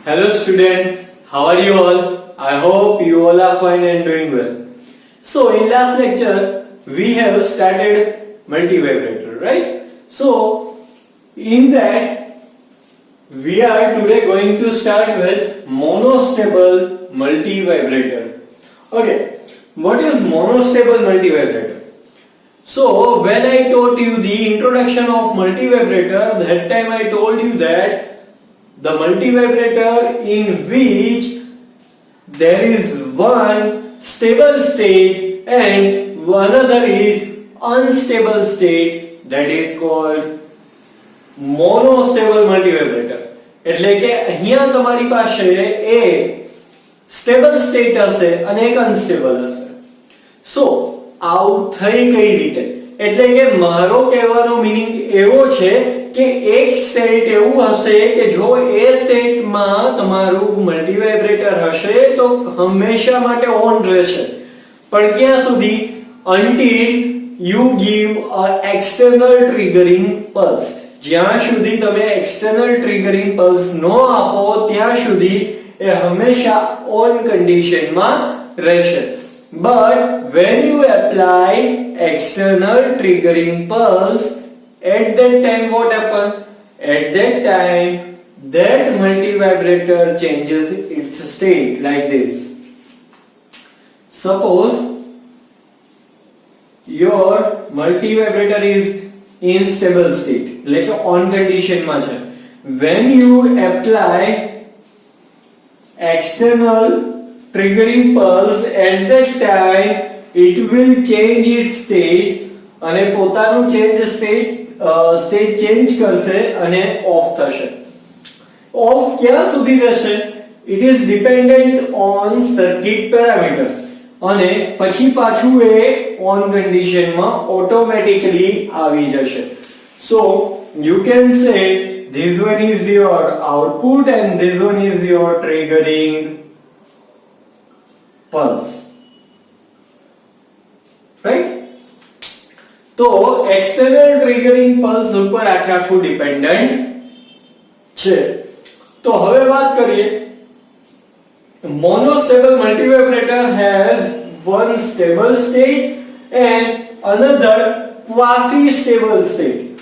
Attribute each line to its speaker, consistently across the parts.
Speaker 1: Hello students, how are you all? I hope you all are fine and doing well. So in last lecture we have started multivibrator, right? So in that we are today going to start with monostable multivibrator. Okay, what is monostable multivibrator? So when I taught you the introduction of multivibrator, that time I told you that the multivibrator in which there is one stable state and another is unstable state, that is called monostable multivibrator. એટલે કે અહીંયા તમારી પાસે એક stable state હશે અને એક unstable હશે. સો આવું થઈ કઈ રીતે? એટલે કે મારો કહેવાનો મીનિંગ એવો છે કે એક સ્ટેટ એવું હશે કે જો એ સ્ટેટમાં તમારું મલ્ટીવાઇબ્રેટર હશે તો હંમેશા માટે ઓન રહેશે, પણ ક્યાં સુધી? until you give a external triggering pulse. જ્યાં સુધી તમે external triggering pulse નો આપો ત્યાં સુધી એ હંમેશા on conditionમાં રહેશે. But when you apply external triggering pulse, at that time what happens? At that time that multivibrator changes its state like this. Suppose your multivibrator is in stable state, like on condition માં છે. When you apply external triggering pulse, at that time it will change its state અને પોતાનું state change કરશે અને of થશે. Of ક્યાં સુધી રહેશે? It is dependent on circuit parameters અને પછી પાછું એ ઓન કન્ડિશનમાં ઓટોમેટિકલી આવી જશે. So you can say this one is your output and this one is your triggering pulse, right? તો external triggering pulse ઉપર આખું ડિપેન્ડન્ટ છે. તો હવે વાત કરીએ. Monostable multivibrator has one stable state and another quasi-stable state.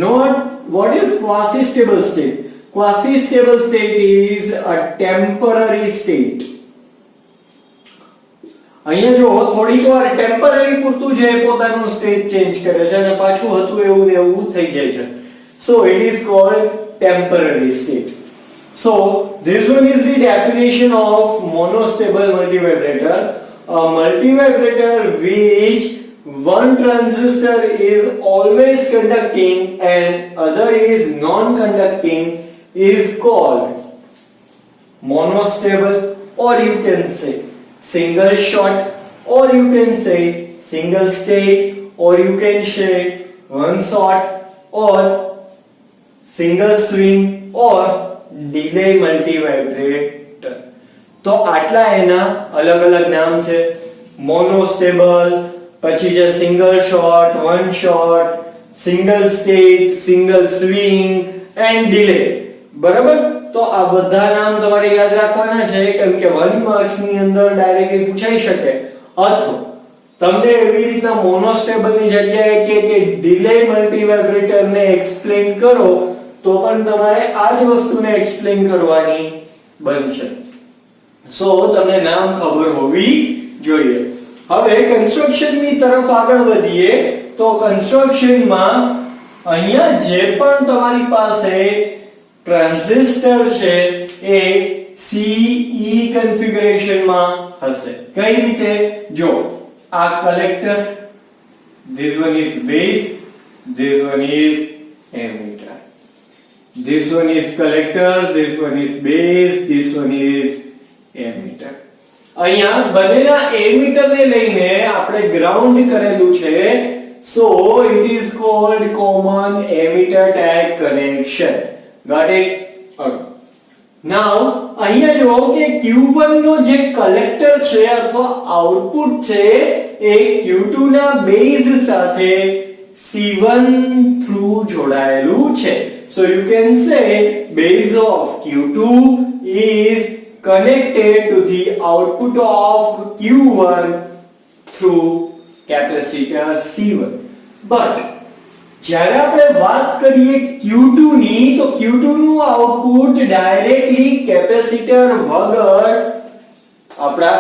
Speaker 1: Not what is quasi-stable state? Quasi-stable state is a temporary state. અહીંયા જો થોડીક વાર ટેમ્પરરી પૂરતું છે પોતાનું સ્ટેટ ચેન્જ કરે છે અને પાછું હતું એવું ને એવું થઈ જાય છે. So it is called temporary state. So this one is the definition of monostable multivibrator. A multivibrator which one transistor is always conducting and other is non-conducting is called monostable, or you can say single shot, or you can say single state, or you can say one shot, or single swing, or delay multivibrator. તો આટલા એના અલગ અલગ નામ છે. Monostable, પછી છે single shot, one shot, single state, single swing and delay. બરાબર? તો આ બધા નામ તમારે યાદ રાખવાના છે કેમ કે 1 માર્ક્સ ની અંદર ડાયરેક્ટલી પૂછાઈ શકે. અથવા તમને એવી રીતના મોનોસ્ટેબલ ની જગ્યાએ કે ડિલે મલ્ટીવાઇબ્રેટર ને એક્સપ્લેન કરો તો પણ તમારે આ જ વસ્તુને એક્સપ્લેન કરવાની બનશે. સો તમને નામ ખબર હોવી જોઈએ. હવે કન્સ્ટ્રક્શન ની તરફ આગળ વધીએ તો કન્સ્ટ્રક્શનમાં અહીંયા જે પણ તમારી પાસે ટ્રાન્ઝિસ્ટર છે એ CE કન્ફિગરેશન માં હશે. કઈ રીતે? જો આ collector, this one is base, this one is emitter, this one is collector, this one is base, this one is emitter. અહીંયા બંનેના એમિટર ને લઈને આપણે ગ્રાઉન્ડ કરેલું છે. So it is called common emitter tag connection. Got it? Okay. Now અહીંયા જો કે Q1 નો જે કલેક્ટર છે અથવા આઉટપુટ છે એ Q2 ના બેઝ સાથે C1 થ્રુ જોડાયેલું છે. So you can say base of Q2 is connected to the output of Q1 through capacitor C1. But જ્યારે આપણે વાત કરીએ Q2 ની તો Q2 નું આઉટપુટ ડાયરેક્ટલી કેપેસિટર વગર આપણા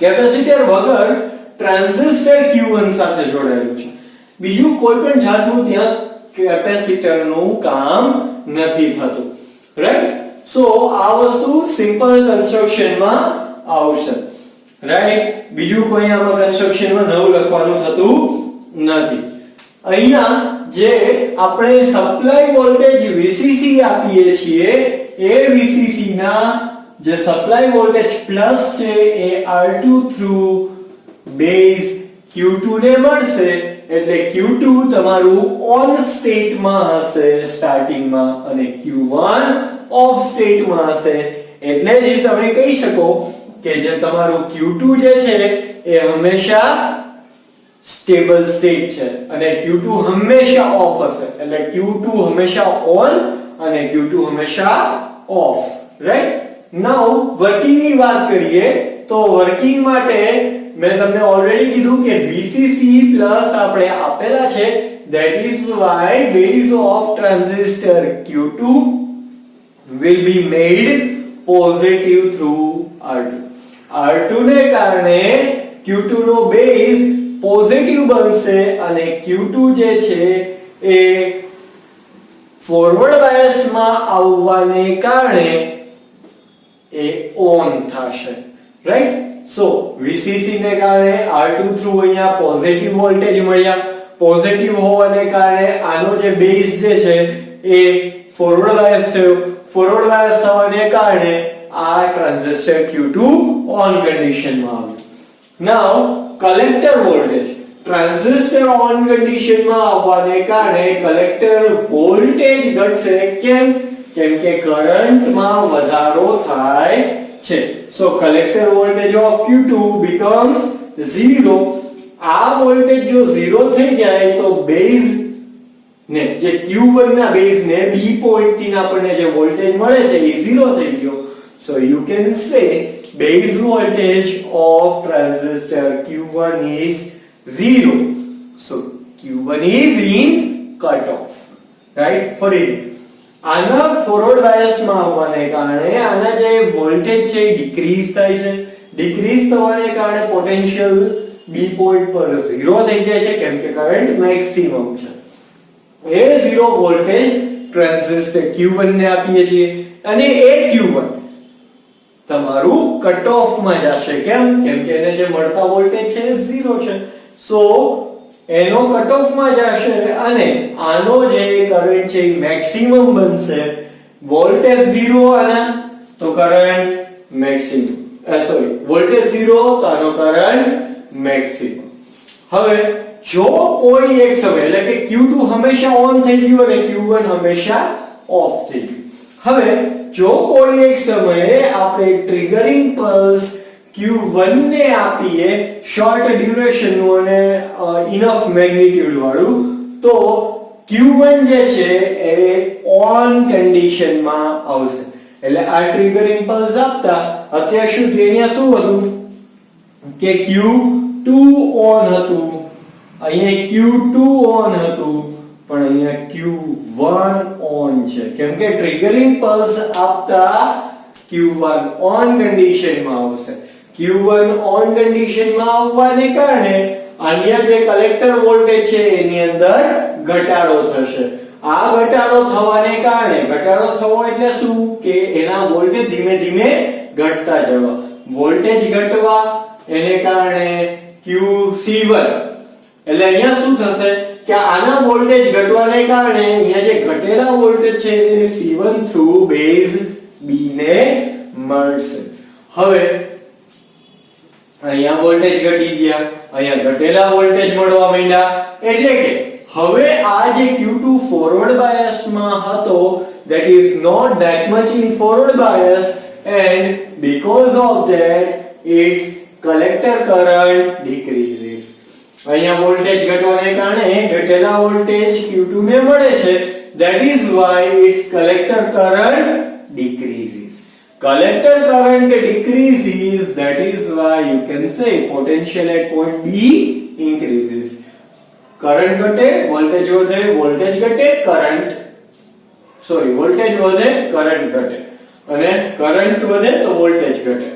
Speaker 1: કેપેસિટર વગર ટ્રાન્ઝિસ્ટર Q1 સાથે જોડાયેલું છે. બીજું કોઈ પણ જાતનું ત્યાં કેપેસિટરનું કામ નથી થતું. રાઈટ? સો આ વસ્તુ સિમ્પલ કન્સ્ટ્રક્શનમાં આવશે. રાઈટ? બીજું કોઈ આમાં કન્સ્ટ્રક્શનમાં નવું લખવાનું થતું નથી. અહીંયા જે આપણે સપ્લાય વોલ્ટેજ VCC આપીએ છીએ એ VCC ના જે સપ્લાય વોલ્ટેજ પ્લસ છે એ R2 થ્રુ બેઝ Q2 ને મળશે. એટલે Q2 તમારું ઓન સ્ટેટમાં હશે સ્ટાર્ટિંગમાં અને Q1 ઓફ સ્ટેટમાં હશે. એટલે જ તમે કહી શકો કે જે તમારું Q2 જે છે એ હંમેશા સ્ટેબલ સ્ટેટ છે અને Q2 હંમેશા ઓફ હશે. એટલે Q2 હંમેશા ઓન અને Q2 હંમેશા ઓફ. રાઈટ? નાઉ વર્કિંગ ની વાત કરીએ તો વર્કિંગ માટે મેં તમને ઓલરેડી કીધું કે VCC પ્લસ આપણે આપેલા છે. that is why base of transistor Q2 will be made positive through R2. R2 ને કારણે Q2 નો બેઝ પોઝિટિવ બનશે અને Q2 જે છે એ ફોરવર્ડ બાયસ માં આવવાને કારણે એ ઓન થશે. રાઈટ? સો VCC ને કારણે R2 થ્રુ અહીંયા પોઝિટિવ વોલ્ટેજ મળ્યા. પોઝિટિવ હોવાને કારણે આનો જે બેઝ જે છે એ ફોરવર્ડ બાયસ થયો. ફોરવર્ડ બાયસ થવાને કારણે આ ટ્રાન્ઝિસ્ટર Q2 ઓન કન્ડિશનમાં આવ્યું. નાઉ કલેક્ટર વોલ્ટેજ ટ્રાન્ઝિસ્ટર ઓન કન્ડિશનમાં આવવાને કારણે કલેક્ટર વોલ્ટેજ ઘટશે. કેમ? કેમ કે કરંટમાં વધારો થાય છે. So collector voltage of Q2 becomes 0. આ વોલ્ટેજ જો 0 થઈ જાય તો બેઝ ને જે Q1 ના બેઝ ને B પોઈન્ટ થી આપણને જે વોલ્ટેજ મળે છે એ 0 થઈ ગયો. So you can say base voltage of transistor Q1 is 0. So Q1 is in cutoff. Right? For it. આના ફોરવર્ડ બાયસમાં આવવાને કારણે આના જે વોલ્ટેજ છે એ ડિક્રીઝ થાય છે. ડિક્રીઝ થવાને કારણે પોટેન્શિયલ B પોઈન્ટ પર 0 થઈ જાય છે કેમ કે કરંટ મેક્સિમમ છે. એ 0 વોલ્ટેજ ટ્રાન્ઝિસ્ટર Q1 ને આપીએ છીએ અને એ Q1 તમારું કટ ઓફ માં જશે. કેમ? કેમ કે એને જે મળતા વોલ્ટેજ છે એ 0 છે. સો એનો કટ ઓફ માં જશે અને આનો જે કરંટ છે એ મેક્સિમમ બનશે. વોલ્ટેજ 0 આના તો કરંટ મેક્સિમમ વોલ્ટેજ 0 તો આનો કરંટ મેક્સિમમ. હવે જો કોઈ એક સમય એટલે કે Q2 હંમેશા ઓન થઈ ગયું અને Q1 હંમેશા ઓફ થઈ ગયું. હવે જો કોઈ એક સમયે આપણે ટ્રિગરિંગ પલ્સ Q1 ને આપીએ શોર્ટ ડ્યુરેશન નું અને ઇનફ મેગ્નીટ્યુડ વાળું તો Q1 જે છે એ ઓન કન્ડિશનમાં આવશે. એટલે આ ટ્રિગરિંગ પલ્સ આપતા અત્યાર સુધી અહીંયા શું હતું કે Q2 ઓન હતું, અહીંયા Q2 ઓન હતું પણ અહીંયા Q1 ઓન છે. કેમ કે ટ્રિગરિંગ પલ્સ આપતા Q1 ઓન કન્ડિશનમાં આવશે. Q1 ઓન કન્ડિશનમાં આવવાને કારણે અહીંયા જે કલેક્ટર વોલ્ટેજ છે એની અંદર ઘટાડો થશે. આ ઘટાડો થવાને કારણે ઘટાડો થવો એટલે શું કે એના વોલ્ટેજ ધીમે ધીમે ઘટતા જવા. વોલ્ટેજ ઘટવા એને કારણે QC1 એટલે અહીંયા શું થશે કે આના વોલ્ટેજ ઘટવાને કારણે અહીંયા જે ઘટેલા વોલ્ટેજ છે એ C1 થ્રુ બેઝ B ને મળશે. હવે અહીંયા વોલ્ટેજ ઘટી ગયા, અહીંયા ઘટેલા વોલ્ટેજ મળવા માંડ્યા. એટલે કે હવે આ જે Q2 ફોરવર્ડ બાયસ માં હતો that is not that much in forward bias and because of that its collector current decreases. અહીંયા વોલ્ટેજ ઘટવાને કારણે ઘટેલા વોલ્ટેજ Q2 ને મળે છે That is why its collector current decreases. Collector current decreases, that is why you can say potential at point B increases. Current ઘટે, voltage વધે, voltage ઘટે, voltage વધે, current ઘટે, અને current વધે તો voltage ઘટે.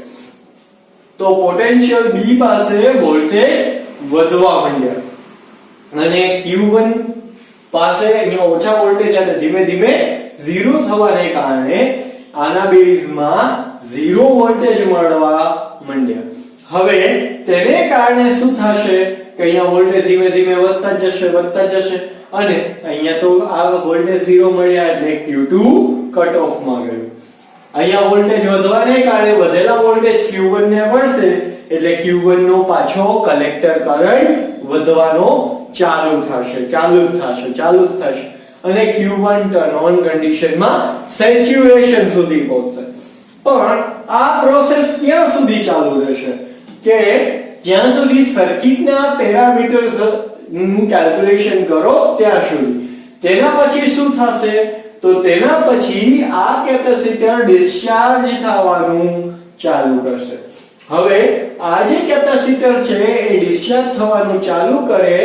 Speaker 1: તો પોટેન્શિયલ B પાસે વોલ્ટેજ વધવા માંડ્યા અને Q1 પાસે અહીંયા ઓછા વોલ્ટેજ અને ધીમે ધીમે 0 થવાને કારણે આના બેઝમાં 0 વોલ્ટેજ મળવા માંડ્યા. હવે તેને કારણે શું થશે કે અહીંયા વોલ્ટેજ ધીમે ધીમે વધતા જશે અને અહીંયા તો આ વોલ્ટેજ 0 મળ્યા એટલે Q2 કટ ઓફ માં ગયું. અહીંયા વોલ્ટેજ વધવાને કારણે વધેલા વોલ્ટેજ Q1 ને મળશે એટલે Q1 નો પાછો કલેક્ટર કરંટ વધવાનો ચાલુ થશે અને Q1 ટર્ન ઓન કન્ડિશનમાં સેચ્યુરેશન સુધી પહોંચશે. પણ આ પ્રોસેસ ક્યાં સુધી ચાલુ રહેશે કે જ્યાં સુધી સર્કિટના પેરામીટર્સ નું કેલ્ક્યુલેશન કરો ત્યાં સુધી. તેના પછી શું થશે તો તેના પછી આ કેપેસિટર ડિસ્ચાર્જ થવાનું ચાલુ કરશે. હવે આ જે કેપેસિટર છે એ ડિસ્ચાર્જ થવાનું ચાલુ કરે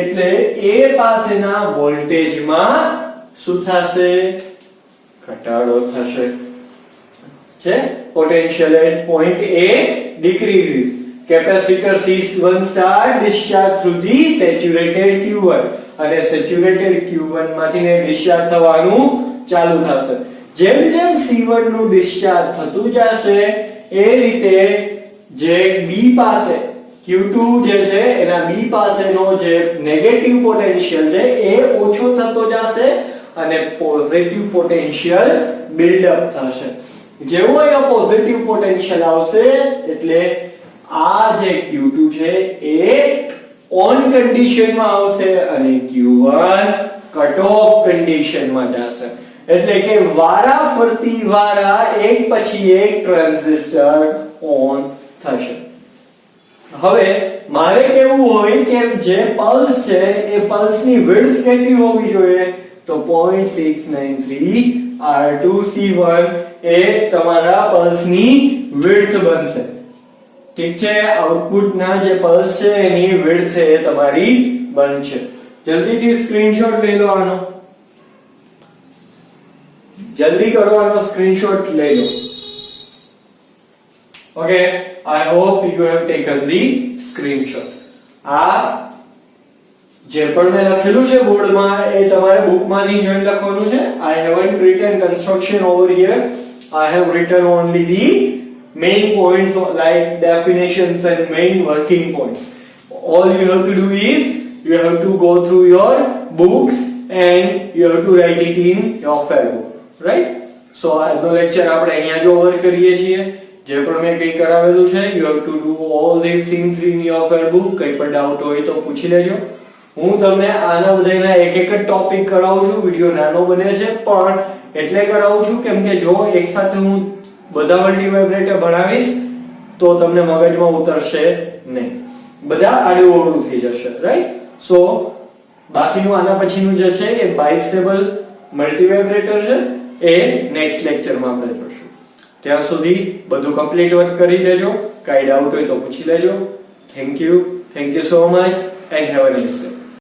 Speaker 1: એટલે એ પાસેના વોલ્ટેજમાં શું થશે ઘટાડો થશે છે. Potential eight point A decreases. Capacitor C1 start discharge through the saturated Q1 અને સેચ્યુરેટેડ Q1 માંથી ડિસ્ચાર્જ થવાનું ચાલુ થશે. જેમ જેમ C1 નું ડિસ્ચાર્જ થતું જશે એ રીતે જે B પાસે Q2 જે છે એના B પાસેનો જે નેગેટિવ પોટેન્શિયલ છે એ ઓછો થતો જશે અને પોઝિટિવ પોટેન્શિયલ બિલ્ડ અપ થશે. જેવો એ પોઝિટિવ પોટેન્શિયલ આવશે એટલે આ જે Q2 છે એ ઓન કન્ડિશનમાં આવશે અને Q1 કટ ઓફ કન્ડિશનમાં જશે. એટલે કે વારાફરતી એક પછી એક ટ્રાન્ઝિસ્ટર ઓન થશે. હવે મારે કેવું હોય કે જે પલ્સ છે એ પલ્સની વિડ્થ કેટલી હોવી જોઈએ તો 0.693 R2C1 એ તમારા પલ્સની વિડ્થ બનશે. ઠીક છે, આઉટપુટના જે પલ્સ છે એની વિડ્થ છે એ તમારી બનશે. જલ્દીથી સ્ક્રીનશોટ લઈ લો આનો, જલ્દી કરો આનો સ્ક્રીનશોટ લઈ લો. Okay, I hope you have taken the screenshot. આ જે પણ મેં લખેલું છે બોર્ડમાં એ તમારે બુકમાંથી જોઈને લખવાનું છે. I haven't written construction over here. I have written only the main points like definitions and main working points. All you have to do is you have to go through your books and you have to write it in your fairbook, right? So આજનો lecture આપણે અહીંયા જ over કરીએ છીએ. જે પણ મેં કંઈ કરાવેલું છે you have to do all these things in your fairbook. કંઈ પણ ડાઉટ હોય તો પૂછી લેજો. હું તમને આના બધાના એક જ ટોપિક કરાવું છું. વિડિયો નાનો બને છે પણ એટલે કરાવું છું કેમ કે જો એકસાથે હું બધા મલ્ટીવાઇબ્રેટર ભણાવીશ તો તમને મગજમાં ઉતરશે નહીં, બધા આડું થઈ જશે, રાઈટ? સો બાકીનું આના પછીનું જે છે એ બાયસ્ટેબલ મલ્ટીવાઇબ્રેટર છે એ નેક્સ્ટ લેક્ચરમાં આપણે જોશું. ત્યાં સુધી બધું કમ્પ્લીટ વર્ક કરી લેજો. કાંઈ ડાઉટ હોય તો પૂછી લેજો. Thank you so much and have a nice day.